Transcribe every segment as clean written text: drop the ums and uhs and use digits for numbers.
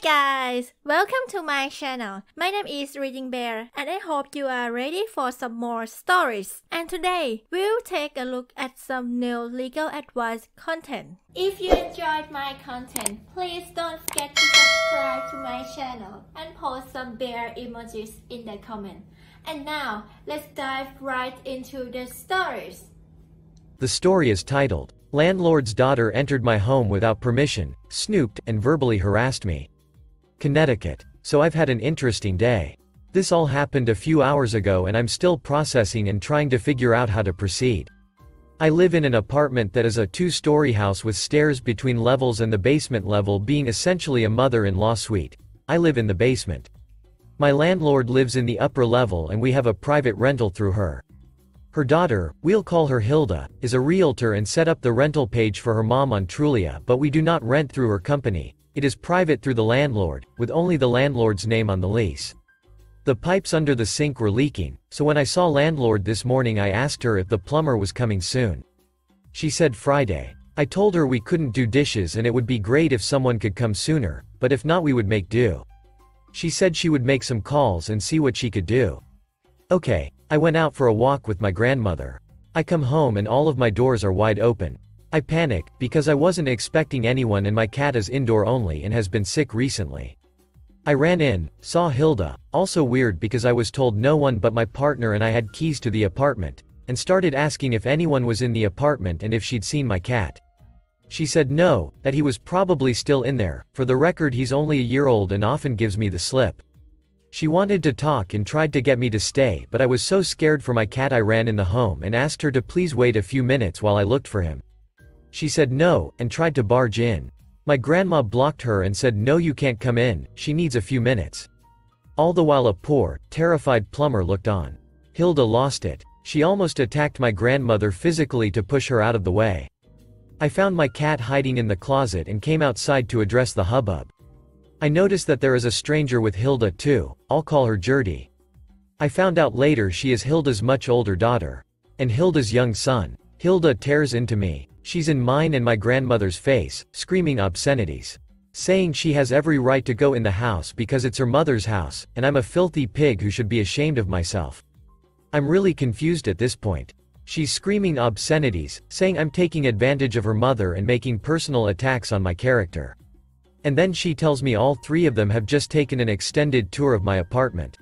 guys, welcome to my channel. My name is ReadingBear and I hope you are ready for some more stories. And today, we'll take a look at some new legal advice content. If you enjoyed my content, please don't forget to subscribe to my channel and post some bear emojis in the comment. And now, let's dive right into the stories. The story is titled, Landlord's Daughter Entered My Home Without Permission, Snooped, and Verbally Harassed Me. Connecticut. So I've had an interesting day. This all happened a few hours ago and I'm still processing and trying to figure out how to proceed. I live in an apartment that is a two-story house with stairs between levels and the basement level being essentially a mother-in-law suite. I live in the basement. My landlord lives in the upper level and we have a private rental through her. Her daughter, we'll call her Hilda, is a realtor and set up the rental page for her mom on Trulia, but we do not rent through her company. It is private through the landlord, with only the landlord's name on the lease. The pipes under the sink were leaking, so when I saw landlord this morning I asked her if the plumber was coming soon. She said Friday. I told her we couldn't do dishes and it would be great if someone could come sooner, but if not we would make do. She said she would make some calls and see what she could do. Okay, I went out for a walk with my grandmother. I come home and all of my doors are wide open. I panic, because I wasn't expecting anyone and my cat is indoor only and has been sick recently. I ran in, saw Hilda, also weird because I was told no one but my partner and I had keys to the apartment, and started asking if anyone was in the apartment and if she'd seen my cat. She said no, that he was probably still in there. For the record, he's only a year old and often gives me the slip. She wanted to talk and tried to get me to stay, but I was so scared for my cat I ran in the home and asked her to please wait a few minutes while I looked for him. She said no, and tried to barge in. My grandma blocked her and said no, you can't come in, she needs a few minutes. All the while a poor, terrified plumber looked on. Hilda lost it. She almost attacked my grandmother physically to push her out of the way. I found my cat hiding in the closet and came outside to address the hubbub. I noticed that there is a stranger with Hilda too, I'll call her Gertie. I found out later she is Hilda's much older daughter. And Hilda's young son. Hilda tears into me. She's in mine and my grandmother's face, screaming obscenities. Saying she has every right to go in the house because it's her mother's house, and I'm a filthy pig who should be ashamed of myself. I'm really confused at this point. She's screaming obscenities, saying I'm taking advantage of her mother and making personal attacks on my character. And then she tells me all three of them have just taken an extended tour of my apartment.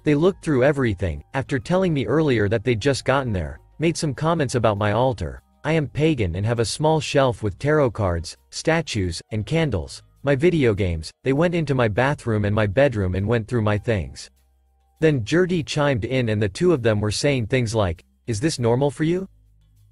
They looked through everything, after telling me earlier that they'd just gotten there, made some comments about my altar. I am pagan and have a small shelf with tarot cards, statues, and candles. My video games. They went into my bathroom and my bedroom and went through my things. Then Gertie chimed in and the two of them were saying things like, "Is this normal for you?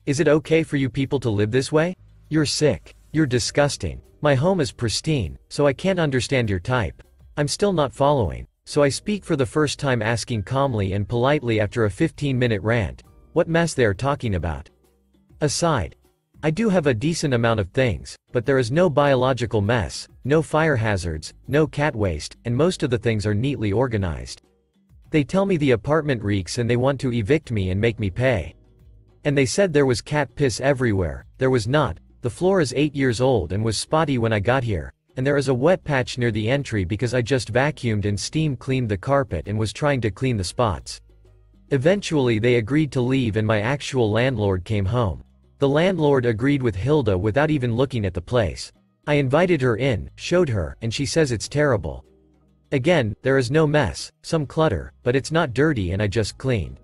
Is it okay for you people to live this way? You're sick. You're disgusting. My home is pristine, so I can't understand your type." I'm still not following. So I speak for the first time asking calmly and politely after a 15-minute rant, what mess they are talking about. Aside. I do have a decent amount of things, but there is no biological mess, no fire hazards, no cat waste, and most of the things are neatly organized. They tell me the apartment reeks and they want to evict me and make me pay. And they said there was cat piss everywhere. There was not. The floor is 8 years old and was spotty when I got here, and there is a wet patch near the entry because I just vacuumed and steam cleaned the carpet and was trying to clean the spots. Eventually they agreed to leave and my actual landlord came home. The landlord agreed with Hilda without even looking at the place. I invited her in, showed her, and she says it's terrible. Again, there is no mess, some clutter, but it's not dirty and I just cleaned.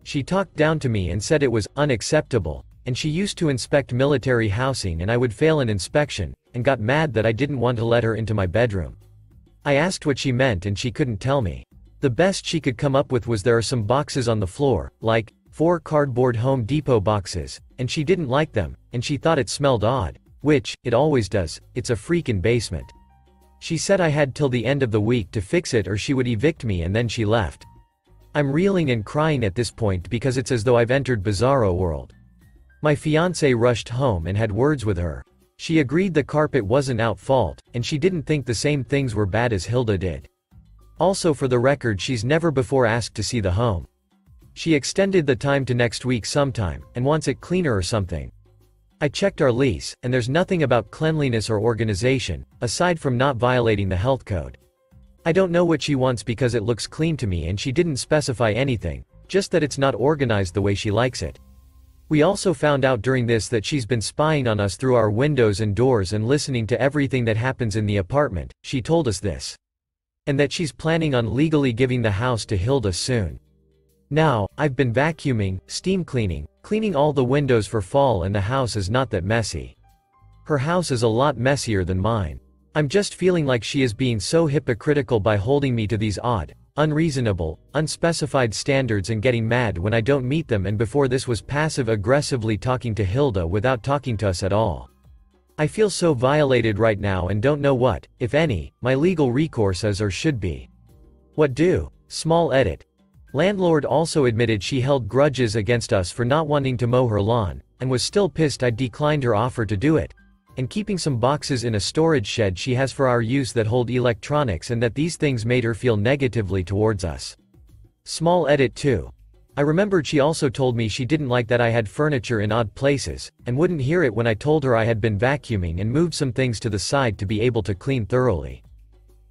She talked down to me and said it was unacceptable, and she used to inspect military housing and I would fail an inspection, and got mad that I didn't want to let her into my bedroom. I asked what she meant and she couldn't tell me. The best she could come up with was there are some boxes on the floor, like 4 cardboard Home Depot boxes, and she didn't like them, and she thought it smelled odd. Which, it always does, it's a freakin' basement. She said I had till the end of the week to fix it or she would evict me and then she left. I'm reeling and crying at this point because it's as though I've entered Bizarro world. My fiancé rushed home and had words with her. She agreed the carpet wasn't our fault, and she didn't think the same things were bad as Hilda did. Also for the record, she's never before asked to see the home. She extended the time to next week sometime, and wants it cleaner or something. I checked our lease, and there's nothing about cleanliness or organization, aside from not violating the health code. I don't know what she wants because it looks clean to me and she didn't specify anything, just that it's not organized the way she likes it. We also found out during this that she's been spying on us through our windows and doors and listening to everything that happens in the apartment. She told us this. And that she's planning on legally giving the house to Hilda soon. Now, I've been vacuuming, steam cleaning all the windows for fall, and the house is not that messy. Her house is a lot messier than mine. I'm just feeling like she is being so hypocritical by holding me to these odd, unreasonable, unspecified standards and getting mad when I don't meet them, and before this was passive-aggressively talking to Hilda without talking to us at all. I feel so violated right now and don't know what, if any, my legal recourse is or should be. What do? Small edit. Landlord also admitted she held grudges against us for not wanting to mow her lawn, and was still pissed I declined her offer to do it, and keeping some boxes in a storage shed she has for our use that hold electronics, and that these things made her feel negatively towards us. Small edit 2. I remembered she also told me she didn't like that I had furniture in odd places, and wouldn't hear it when I told her I had been vacuuming and moved some things to the side to be able to clean thoroughly.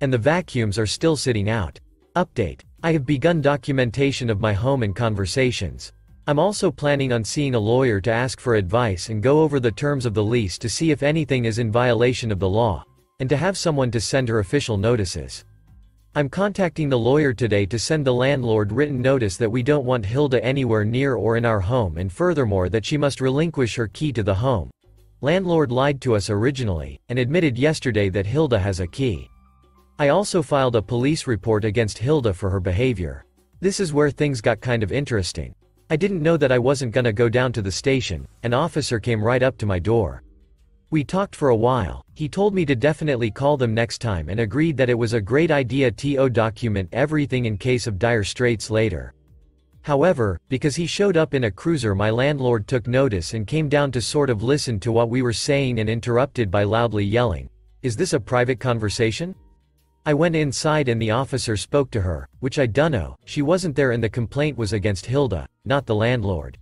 And the vacuums are still sitting out. Update. I have begun documentation of my home and conversations. I'm also planning on seeing a lawyer to ask for advice and go over the terms of the lease to see if anything is in violation of the law, and to have someone to send her official notices. I'm contacting the lawyer today to send the landlord written notice that we don't want Hilda anywhere near or in our home, and furthermore that she must relinquish her key to the home. Landlord lied to us originally, and admitted yesterday that Hilda has a key. I also filed a police report against Hilda for her behavior. This is where things got kind of interesting. I didn't know that I wasn't gonna go down to the station. An officer came right up to my door. We talked for a while. He told me to definitely call them next time and agreed that it was a great idea to document everything in case of dire straits later. However, because he showed up in a cruiser, my landlord took notice and came down to sort of listen to what we were saying and interrupted by loudly yelling, "Is this a private conversation?" I went inside and the officer spoke to her, which I dunno, she wasn't there and the complaint was against Hilda, not the landlord.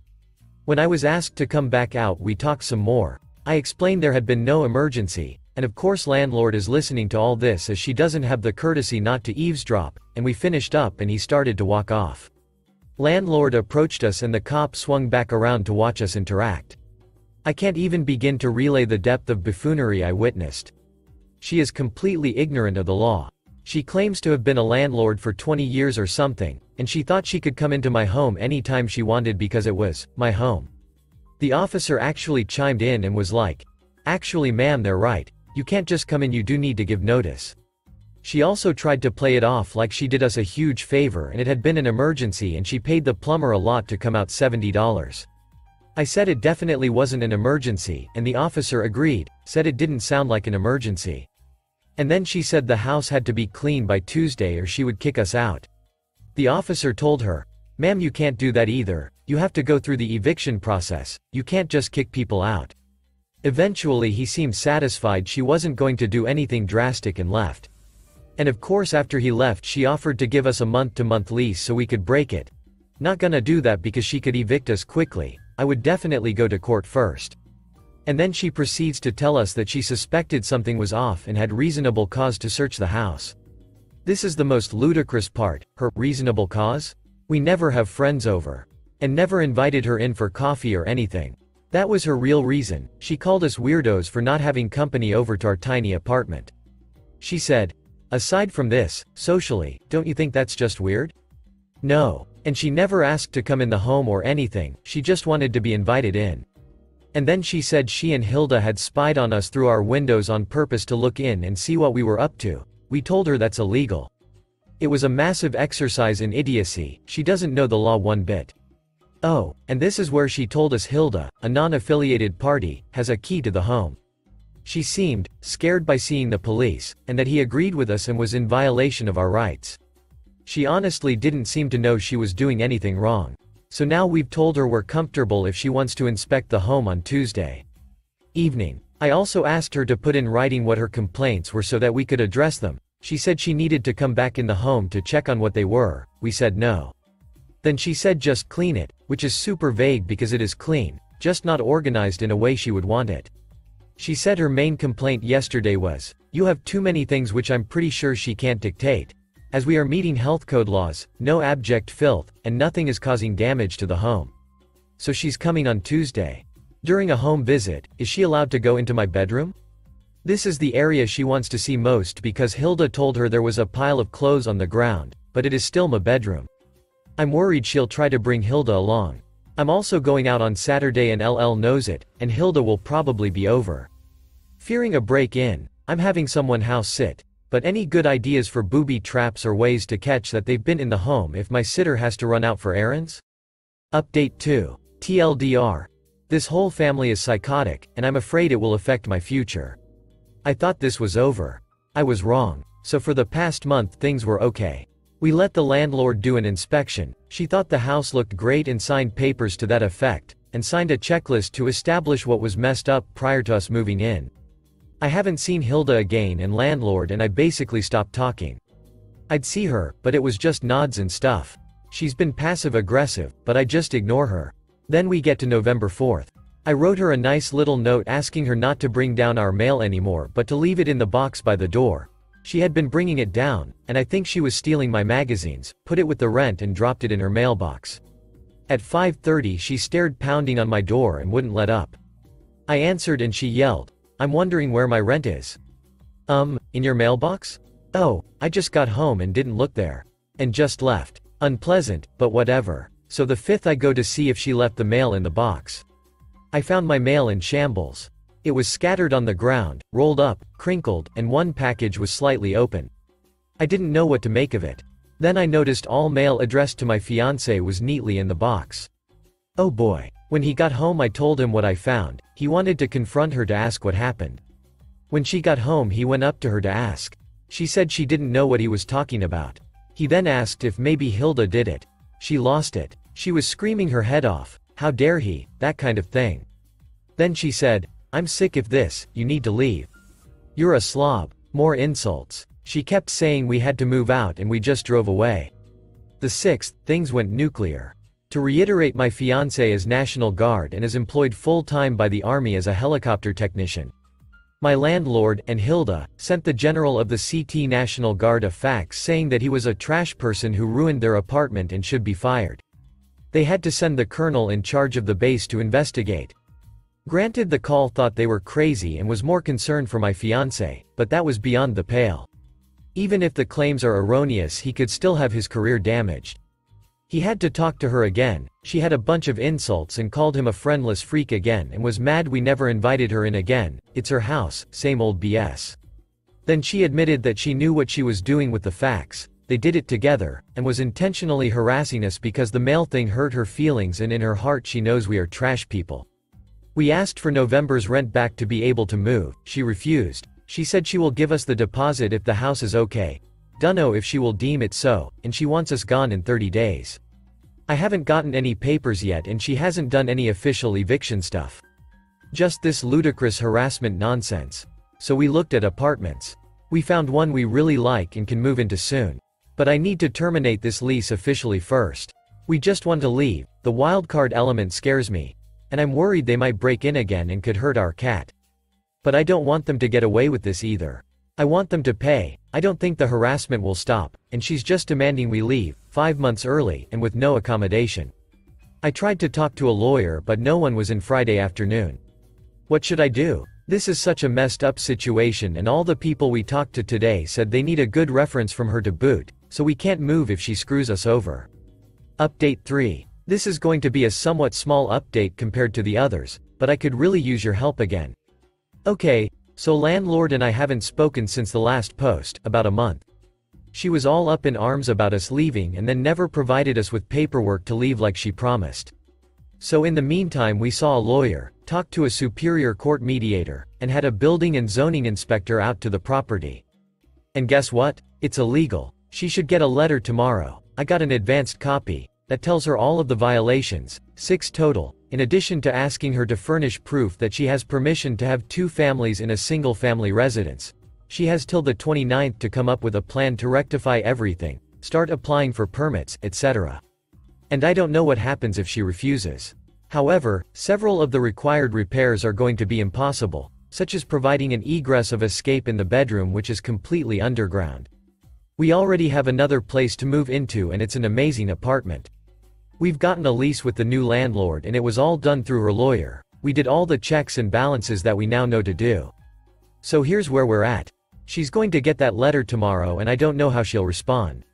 When I was asked to come back out, we talked some more. I explained there had been no emergency, and of course landlord is listening to all this as she doesn't have the courtesy not to eavesdrop, and we finished up and he started to walk off. Landlord approached us and the cop swung back around to watch us interact. I can't even begin to relay the depth of buffoonery I witnessed. She is completely ignorant of the law. She claims to have been a landlord for 20 years or something, and she thought she could come into my home anytime she wanted because it was my home. The officer actually chimed in and was like, "Actually ma'am, they're right. You can't just come in, you do need to give notice." She also tried to play it off like she did us a huge favor and it had been an emergency and she paid the plumber a lot to come out, $70. I said it definitely wasn't an emergency, and the officer agreed, said it didn't sound like an emergency. And then she said the house had to be clean by Tuesday or she would kick us out. The officer told her, "Ma'am, you can't do that either. You have to go through the eviction process. You can't just kick people out." Eventually he seemed satisfied she wasn't going to do anything drastic and left. And of course after he left she offered to give us a month-to-month lease so we could break it. Not gonna do that because she could evict us quickly. I would definitely go to court first. And then she proceeds to tell us that she suspected something was off and had reasonable cause to search the house. This is the most ludicrous part, her reasonable cause? We never have friends over. And never invited her in for coffee or anything. That was her real reason. She called us weirdos for not having company over to our tiny apartment. She said, "Aside from this, socially, don't you think that's just weird?" No. And she never asked to come in the home or anything, she just wanted to be invited in. And then she said she and Hilda had spied on us through our windows on purpose to look in and see what we were up to. We told her that's illegal. It was a massive exercise in idiocy. She doesn't know the law one bit. Oh, and this is where she told us Hilda, a non-affiliated party, has a key to the home. She seemed scared by seeing the police, and that he agreed with us and was in violation of our rights. She honestly didn't seem to know she was doing anything wrong. So now we've told her we're comfortable if she wants to inspect the home on Tuesday evening. I also asked her to put in writing what her complaints were so that we could address them. She said she needed to come back in the home to check on what they were. We said no. Then she said just clean it, which is super vague because it is clean. just not organized in a way she would want it. She said her main complaint yesterday was, "You have too many things," which I'm pretty sure she can't dictate, as we are meeting health code laws, no abject filth, and nothing is causing damage to the home. So she's coming on Tuesday. During a home visit, is she allowed to go into my bedroom? This is the area she wants to see most because Hilda told her there was a pile of clothes on the ground, but it is still my bedroom. I'm worried she'll try to bring Hilda along. I'm also going out on Saturday and LL knows it, and Hilda will probably be over. Fearing a break-in, I'm having someone house sit, but any good ideas for booby traps or ways to catch that they've been in the home if my sitter has to run out for errands? Update 2. TLDR. This whole family is psychotic, and I'm afraid it will affect my future. I thought this was over. I was wrong. So for the past month things were okay. We let the landlord do an inspection, she thought the house looked great and signed papers to that effect, and signed a checklist to establish what was messed up prior to us moving in. I haven't seen Hilda again and landlord and I basically stopped talking. I'd see her, but it was just nods and stuff. She's been passive-aggressive, but I just ignore her. Then we get to November 4th. I wrote her a nice little note asking her not to bring down our mail anymore but to leave it in the box by the door. She had been bringing it down, and I think she was stealing my magazines, put it with the rent and dropped it in her mailbox. At 5:30 she stared pounding on my door and wouldn't let up. I answered and she yelled, "I'm wondering where my rent is." In your mailbox? Oh, I just got home and didn't look there. And just left. Unpleasant, but whatever. So the 5th I go to see if she left the mail in the box. I found my mail in shambles. It was scattered on the ground, rolled up, crinkled, and one package was slightly open. I didn't know what to make of it. Then I noticed all mail addressed to my fiancé was neatly in the box. Oh boy. When he got home I told him what I found. He wanted to confront her to ask what happened. When she got home he went up to her to ask. She said she didn't know what he was talking about. He then asked if maybe Hilda did it. She lost it. She was screaming her head off, "How dare he," that kind of thing. Then she said, "I'm sick of this, you need to leave. You're a slob." More insults. She kept saying we had to move out and we just drove away. The 6th, things went nuclear. To reiterate, my fiancé is National Guard and is employed full-time by the Army as a helicopter technician. My landlord, and Hilda, sent the general of the CT National Guard a fax saying that he was a trash person who ruined their apartment and should be fired. They had to send the colonel in charge of the base to investigate. Granted, the call thought they were crazy and was more concerned for my fiancé, but that was beyond the pale. Even if the claims are erroneous, he could still have his career damaged. He had to talk to her again. She had a bunch of insults and called him a friendless freak again and was mad we never invited her in again. It's her house, same old BS. Then she admitted that she knew what she was doing with the fax. They did it together, and was intentionally harassing us because the mail thing hurt her feelings and in her heart she knows we are trash people. We asked for November's rent back to be able to move. She refused. She said she will give us the deposit if the house is okay. Dunno if she will deem it so, and she wants us gone in 30 days. I haven't gotten any papers yet and she hasn't done any official eviction stuff. Just this ludicrous harassment nonsense. So we looked at apartments. We found one we really like and can move into soon. But I need to terminate this lease officially first. We just want to leave. The wildcard element scares me. And I'm worried they might break in again and could hurt our cat. But I don't want them to get away with this either. I want them to pay. I don't think the harassment will stop, and she's just demanding we leave, 5 months early and with no accommodation. I tried to talk to a lawyer but no one was in Friday afternoon. What should I do? This is such a messed up situation and all the people we talked to today said they need a good reference from her to boot, so we can't move if she screws us over. Update 3. This is going to be a somewhat small update compared to the others, but I could really use your help again. Okay, so landlord and I haven't spoken since the last post, about a month. She was all up in arms about us leaving and then never provided us with paperwork to leave like she promised. So in the meantime we saw a lawyer, talked to a superior court mediator, and had a building and zoning inspector out to the property. And guess what? It's illegal. She should get a letter tomorrow. I got an advanced copy that tells her all of the violations, 6 total, in addition to asking her to furnish proof that she has permission to have 2 families in a single family residence. She has till the 29th to come up with a plan to rectify everything, start applying for permits, etc. And I don't know what happens if she refuses. However, several of the required repairs are going to be impossible, such as providing an egress of escape in the bedroom which is completely underground. We already have another place to move into and it's an amazing apartment. We've gotten a lease with the new landlord and it was all done through her lawyer. We did all the checks and balances that we now know to do. So here's where we're at. She's going to get that letter tomorrow and I don't know how she'll respond.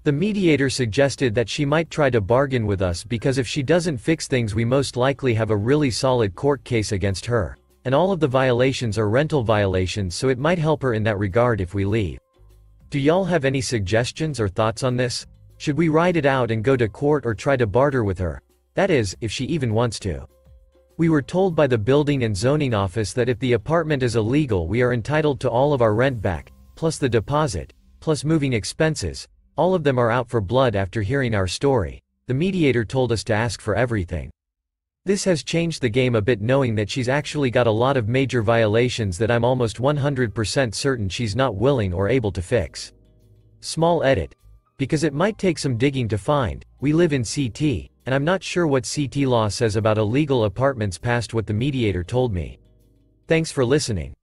The mediator suggested that she might try to bargain with us because if she doesn't fix things we most likely have a really solid court case against her. And all of the violations are rental violations, so it might help her in that regard if we leave. Do y'all have any suggestions or thoughts on this? Should we ride it out and go to court or try to barter with her? That is, if she even wants to. We were told by the building and zoning office that if the apartment is illegal we are entitled to all of our rent back, plus the deposit, plus moving expenses. All of them are out for blood after hearing our story. The mediator told us to ask for everything. This has changed the game a bit, knowing that she's actually got a lot of major violations that I'm almost 100% certain she's not willing or able to fix. Small edit. Because it might take some digging to find. We live in CT, and I'm not sure what CT law says about illegal apartments past what the mediator told me. Thanks for listening.